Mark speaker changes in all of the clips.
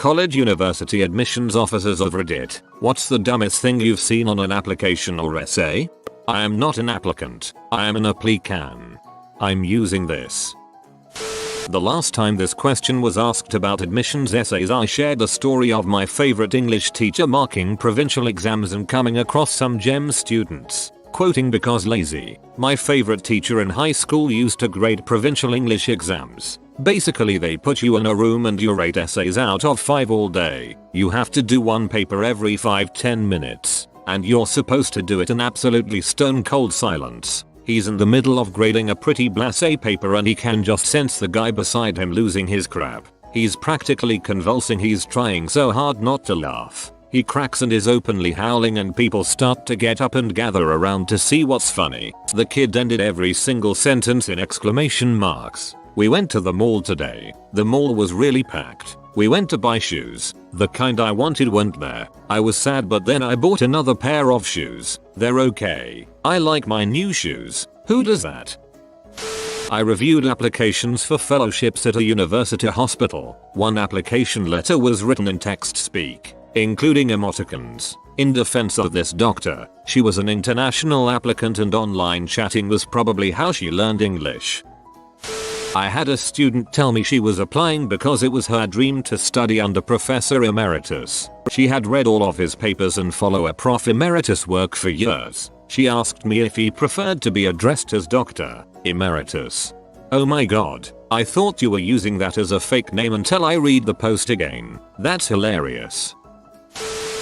Speaker 1: college university admissions officers of Reddit. What's the dumbest thing you've seen on an application or essay? I am not an applicant. I am an applicant. I'm using this. The last time this question was asked about admissions essays, I shared the story of my favorite English teacher marking provincial exams and coming across some gem students. Quoting because lazy. My favorite teacher in high school used to grade provincial English exams. Basically they put you in a room and you rate essays out of 5 all day. You have to do one paper every 5-10 minutes. And you're supposed to do it in absolutely stone cold silence. He's in the middle of grading a pretty blasé paper and he can just sense the guy beside him losing his crap. He's practically convulsing, he's trying so hard not to laugh. He cracks and is openly howling and people start to get up and gather around to see what's funny. The kid ended every single sentence in exclamation marks. We went to the mall today. The mall was really packed. We went to buy shoes. The kind I wanted weren't there. I was sad, but then I bought another pair of shoes. They're okay. I like my new shoes. Who does that? I reviewed applications for fellowships at a university hospital. One application letter was written in text speak, including emoticons. In defense of this doctor, she was an international applicant and online chatting was probably how she learned English. I had a student tell me she was applying because it was her dream to study under Professor Emeritus. She had read all of his papers and follow a Prof Emeritus work for years. She asked me if he preferred to be addressed as Dr. Emeritus. Oh my god, I thought you were using that as a fake name until I read the post again. That's hilarious.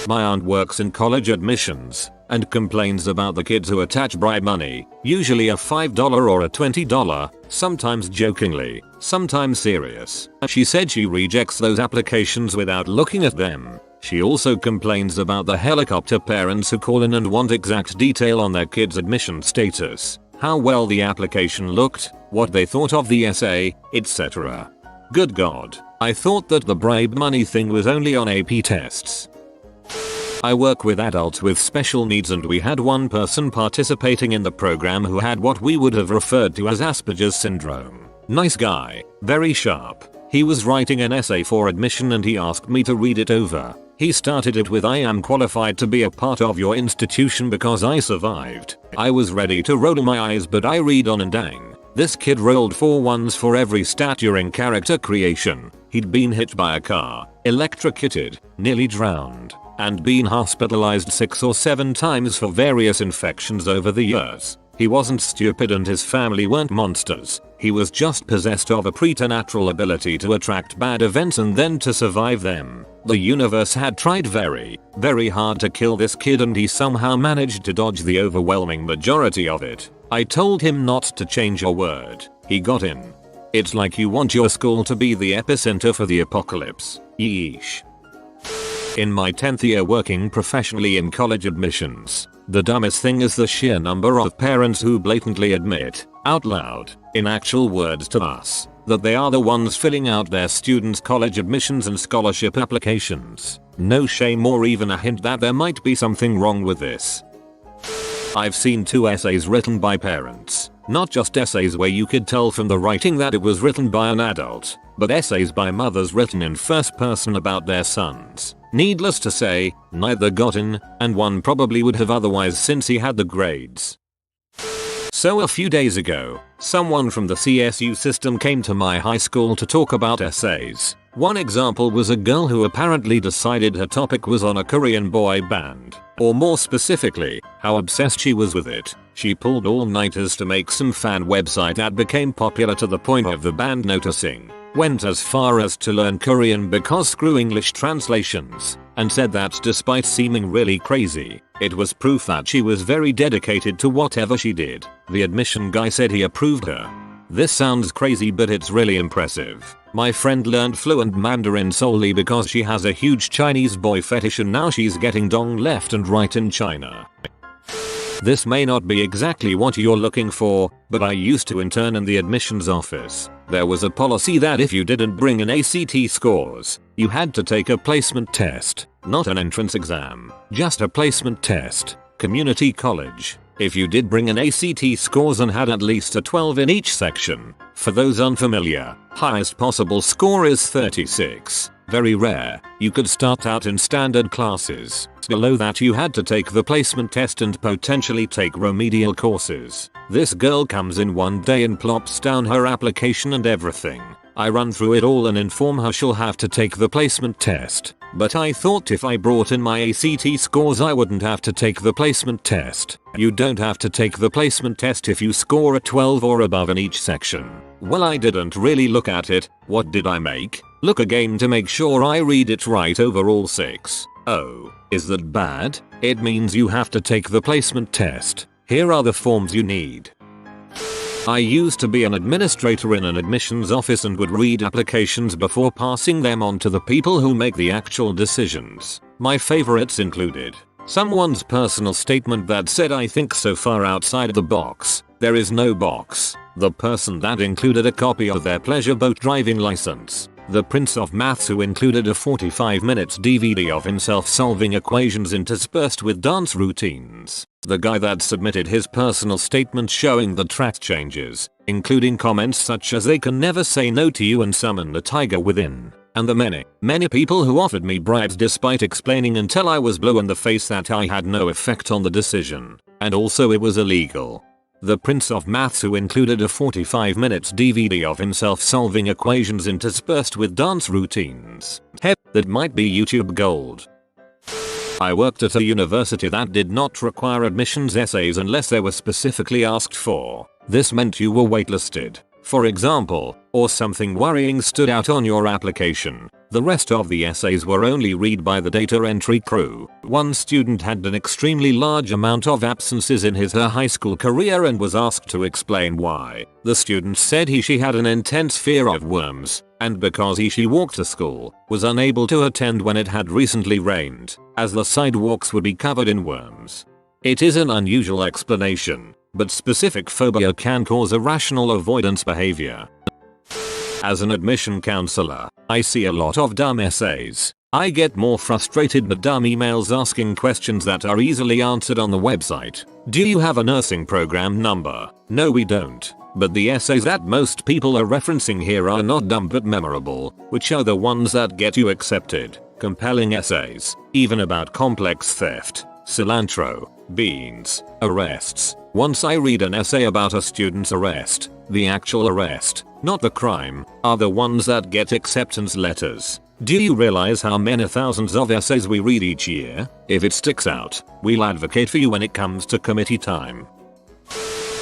Speaker 1: My aunt works in college admissions and complains about the kids who attach bribe money, usually a $5 or a $20, sometimes jokingly, sometimes serious. She said she rejects those applications without looking at them. She also complains about the helicopter parents who call in and want exact detail on their kids' admission status, how well the application looked, what they thought of the essay, etc. Good god, I thought that the bribe money thing was only on AP tests. I work with adults with special needs and we had one person participating in the program who had what we would have referred to as Asperger's syndrome. Nice guy, very sharp. He was writing an essay for admission and he asked me to read it over. He started it with, "I am qualified to be a part of your institution because I survived." I was ready to roll my eyes, but I read on and dang. This kid rolled 4 ones for every stat during character creation. He'd been hit by a car, electrocuted, nearly drowned, and been hospitalized 6 or 7 times for various infections over the years. He wasn't stupid and his family weren't monsters. He was just possessed of a preternatural ability to attract bad events and then to survive them. The universe had tried very, very hard to kill this kid and he somehow managed to dodge the overwhelming majority of it. I told him not to change a word. He got in. It's like you want your school to be the epicenter for the apocalypse. Yeesh. In my 10th year working professionally in college admissions, the dumbest thing is the sheer number of parents who blatantly admit, out loud, in actual words to us, that they are the ones filling out their students' college admissions and scholarship applications. No shame or even a hint that there might be something wrong with this. I've seen 2 essays written by parents, not just essays where you could tell from the writing that it was written by an adult, but essays by mothers written in first person about their sons. Needless to say, neither got in, and one probably would have otherwise since he had the grades. So a few days ago, someone from the CSU system came to my high school to talk about essays. One example was a girl who apparently decided her topic was on a Korean boy band, or more specifically, how obsessed she was with it. She pulled all-nighters to make some fan website that became popular to the point of the band noticing. Went as far as to learn Korean because screw English translations, and said that despite seeming really crazy, it was proof that she was very dedicated to whatever she did. The admission guy said he approved her. This sounds crazy, but it's really impressive. My friend learned fluent Mandarin solely because she has a huge Chinese boy fetish and now she's getting dong left and right in China. This may not be exactly what you're looking for, but I used to intern in the admissions office. There was a policy that if you didn't bring in ACT scores, you had to take a placement test, not an entrance exam, just a placement test. Community college. If you did bring in ACT scores and had at least a 12 in each section. For those unfamiliar, highest possible score is 36. Very rare. You could start out in standard classes. Below that you had to take the placement test and potentially take remedial courses. This girl comes in one day and plops down her application and everything. I run through it all and inform her she'll have to take the placement test. But I thought if I brought in my ACT scores I wouldn't have to take the placement test. You don't have to take the placement test if you score a 12 or above in each section. Well, I didn't really look at it. What did I make? Look again to make sure I read it right over all 6. Oh, is that bad? It means you have to take the placement test. Here are the forms you need. I used to be an administrator in an admissions office and would read applications before passing them on to the people who make the actual decisions. My favorites included someone's personal statement that said I think so far outside the box. There is no box. The person that included a copy of their pleasure boat driving license. The Prince of Maths who included a 45 minutes DVD of himself solving equations interspersed with dance routines. The guy that submitted his personal statement showing the track changes, including comments such as they can never say no to you and summon the tiger within. And the many people who offered me bribes despite explaining until I was blue in the face that I had no effect on the decision. And also it was illegal. The Prince of Maths who included a 45 minutes DVD of himself solving equations interspersed with dance routines. Heck, that might be YouTube gold. I worked at a university that did not require admissions essays unless they were specifically asked for. This meant you were waitlisted, for example, or something worrying stood out on your application. The rest of the essays were only read by the data entry crew. One student had an extremely large amount of absences in his/her high school career and was asked to explain why. The student said she had an intense fear of worms, and because she walked to school, was unable to attend when it had recently rained, as the sidewalks would be covered in worms. It is an unusual explanation, but specific phobia can cause irrational avoidance behavior. As an admission counselor, I see a lot of dumb essays. I get more frustrated with dumb emails asking questions that are easily answered on the website. Do you have a nursing program number? No, we don't. But the essays that most people are referencing here are not dumb but memorable, which are the ones that get you accepted. Compelling essays, even about complex theft, cilantro, beans, arrests. Once I read an essay about a student's arrest, the actual arrest, not the crime, are the ones that get acceptance letters. Do you realize how many thousands of essays we read each year? If it sticks out, we'll advocate for you when it comes to committee time.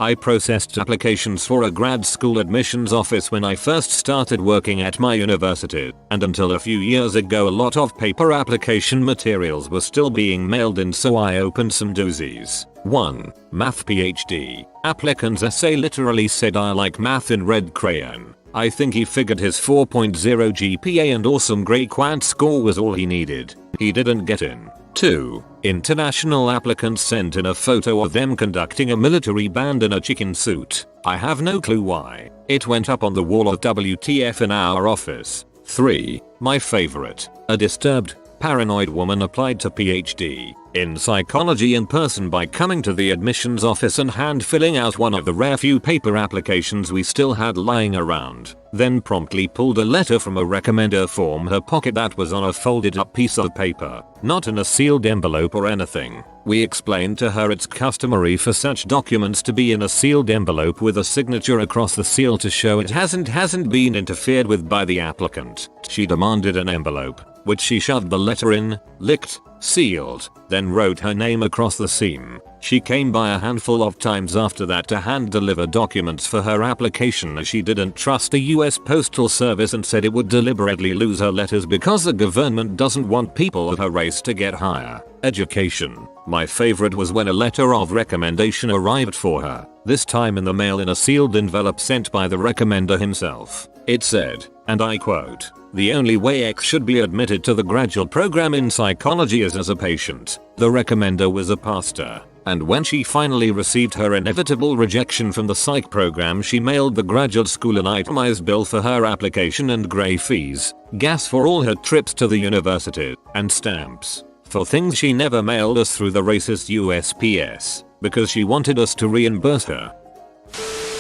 Speaker 1: I processed applications for a grad school admissions office when I first started working at my university, and until a few years ago a lot of paper application materials were still being mailed in, so I opened some doozies. 1. Math PhD. Applicant's essay literally said I like math in red crayon. I think he figured his 4.0 GPA and awesome grade quant score was all he needed. He didn't get in. 2. International applicants sent in a photo of them conducting a military band in a chicken suit. I have no clue why. It went up on the wall of WTF in our office. 3. My favorite. A disturbed, paranoid woman applied to PhD in psychology in person by coming to the admissions office and hand filling out one of the rare few paper applications we still had lying around. Then promptly pulled a letter from a recommender from her pocket that was on a folded up piece of paper, not in a sealed envelope or anything. We explained to her it's customary for such documents to be in a sealed envelope with a signature across the seal to show it hasn't been interfered with by the applicant. She demanded an envelope, which she shoved the letter in, licked, sealed, then wrote her name across the seam. She came by a handful of times after that to hand deliver documents for her application as she didn't trust the US Postal Service and said it would deliberately lose her letters because the government doesn't want people of her race to get higher education. My favorite was when a letter of recommendation arrived for her, this time in the mail in a sealed envelope sent by the recommender himself. It said, and I quote, "The only way X should be admitted to the graduate program in psychology is as a patient." The recommender was a pastor, and when she finally received her inevitable rejection from the psych program, she mailed the graduate school an itemized bill for her application and grey fees, gas for all her trips to the university, and stamps for things she never mailed us through the racist USPS, because she wanted us to reimburse her.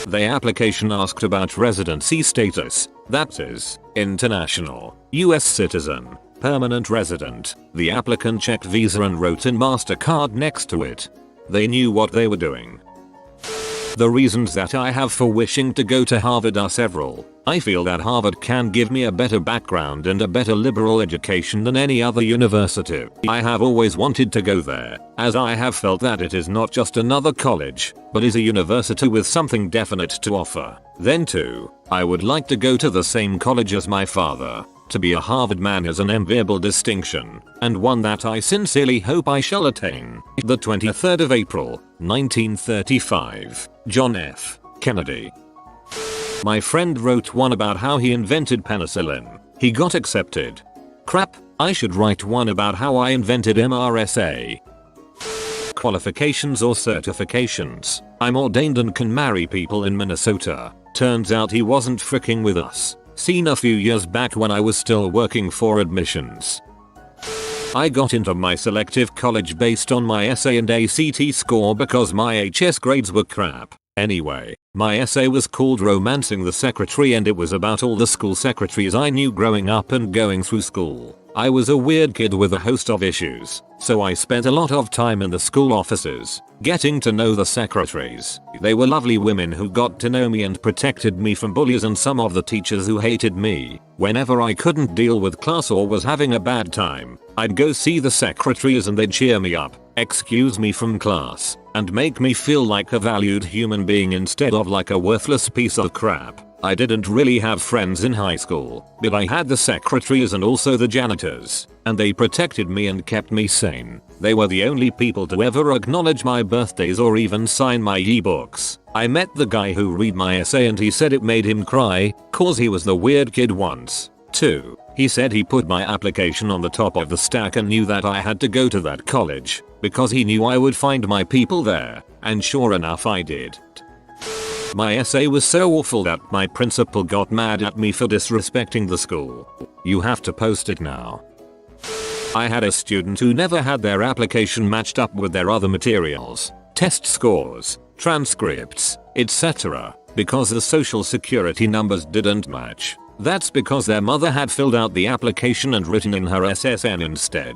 Speaker 1: The application asked about residency status, that is, International, US citizen, permanent resident. The applicant checked visa and wrote in MasterCard next to it. They knew what they were doing. The reasons that I have for wishing to go to Harvard are several. I feel that Harvard can give me a better background and a better liberal education than any other university. I have always wanted to go there, as I have felt that it is not just another college, but is a university with something definite to offer. Then too, I would like to go to the same college as my father. To be a Harvard man is an enviable distinction, and one that I sincerely hope I shall attain. The 23rd of April, 1935, John F. Kennedy. My friend wrote one about how he invented penicillin. He got accepted. Crap, I should write one about how I invented MRSA. Qualifications or certifications. I'm ordained and can marry people in Minnesota. Turns out he wasn't fricking with us. Seen a few years back when I was still working for admissions. I got into my selective college based on my essay and ACT score because my HS grades were crap. Anyway, my essay was called Romancing the Secretary and it was about all the school secretaries I knew growing up and going through school. I was a weird kid with a host of issues, so I spent a lot of time in the school offices, getting to know the secretaries. They were lovely women who got to know me and protected me from bullies and some of the teachers who hated me. Whenever I couldn't deal with class or was having a bad time, I'd go see the secretaries and they'd cheer me up, excuse me from class, and make me feel like a valued human being instead of like a worthless piece of crap. I didn't really have friends in high school, but I had the secretaries and also the janitors, and they protected me and kept me sane. They were the only people to ever acknowledge my birthdays or even sign my ebooks. I met the guy who read my essay and he said it made him cry, cause he was the weird kid once. 2. He said he put my application on the top of the stack and knew that I had to go to that college, because he knew I would find my people there, and sure enough I did. My essay was so awful that my principal got mad at me for disrespecting the school. You have to post it now. I had a student who never had their application matched up with their other materials, test scores, transcripts, etc., because the social security numbers didn't match. That's because their mother had filled out the application and written in her SSN instead.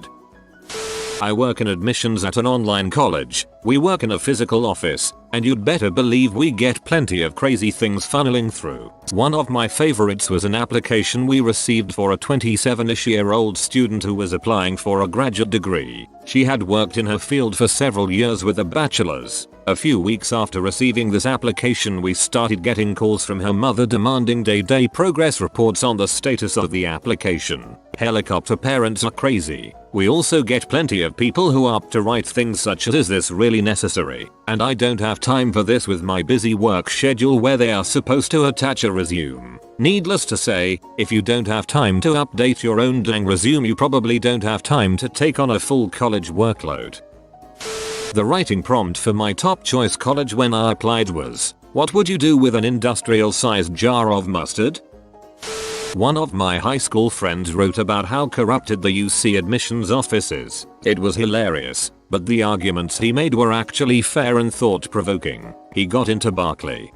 Speaker 1: I work in admissions at an online college. We work in a physical office, and you'd better believe we get plenty of crazy things funneling through. One of my favorites was an application we received for a 27-ish-year-old student who was applying for a graduate degree. She had worked in her field for several years with a bachelor's. A few weeks after receiving this application, we started getting calls from her mother demanding day-to-day progress reports on the status of the application. Helicopter parents are crazy. We also get plenty of people who opt to write things such as, "Is this really necessary? And I don't have time for this with my busy work schedule," where they are supposed to attach a resume. Needless to say, if you don't have time to update your own dang resume, you probably don't have time to take on a full college workload. The writing prompt for my top choice college when I applied was, "What would you do with an industrial-sized jar of mustard?" One of my high school friends wrote about how corrupted the UC admissions office is. It was hilarious, but the arguments he made were actually fair and thought-provoking. He got into Berkeley.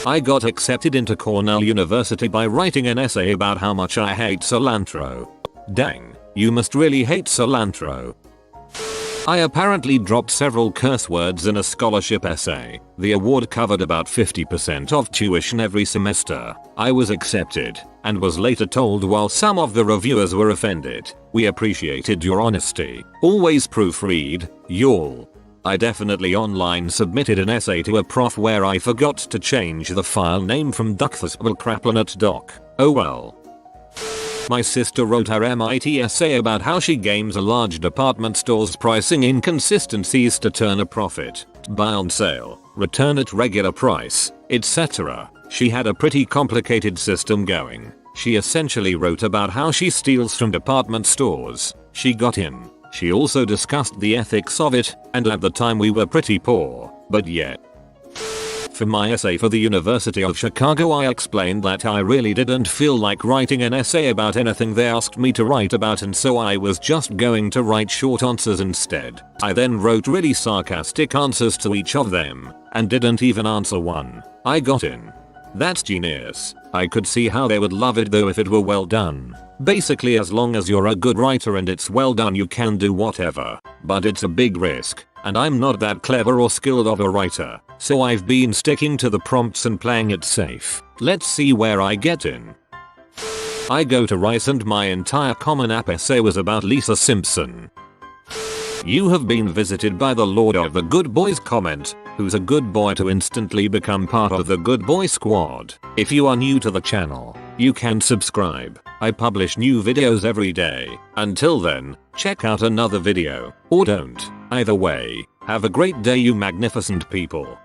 Speaker 1: I got accepted into Cornell University by writing an essay about how much I hate cilantro. Dang, you must really hate cilantro. I apparently dropped several curse words in a scholarship essay. The award covered about 50% of tuition every semester. I was accepted, and was later told while some of the reviewers were offended, "We appreciated your honesty. Always proofread, y'all." I definitely online submitted an essay to a prof where I forgot to change the file name from duckthuswillcraplanet.doc. Oh well. My sister wrote her MIT essay about how she games a large department store's pricing inconsistencies to turn a profit, buy on sale, return at regular price, etc. She had a pretty complicated system going. She essentially wrote about how she steals from department stores. She got in. She also discussed the ethics of it, and at the time we were pretty poor, but yet. For my essay for the University of Chicago, I explained that I really didn't feel like writing an essay about anything they asked me to write about, and so I was just going to write short answers instead. I then wrote really sarcastic answers to each of them, and didn't even answer one. I got in. That's genius. I could see how they would love it though if it were well done. Basically as long as you're a good writer and it's well done you can do whatever. But it's a big risk, and I'm not that clever or skilled of a writer, so I've been sticking to the prompts and playing it safe. Let's see where I get in. I go to Rice and my entire Common App essay was about Lisa Simpson. You have been visited by the Lord of the Good Boys comment, who's a good boy to instantly become part of the Good Boy Squad. If you are new to the channel, you can subscribe. I publish new videos every day. Until then, check out another video, or don't. Either way, have a great day you magnificent people.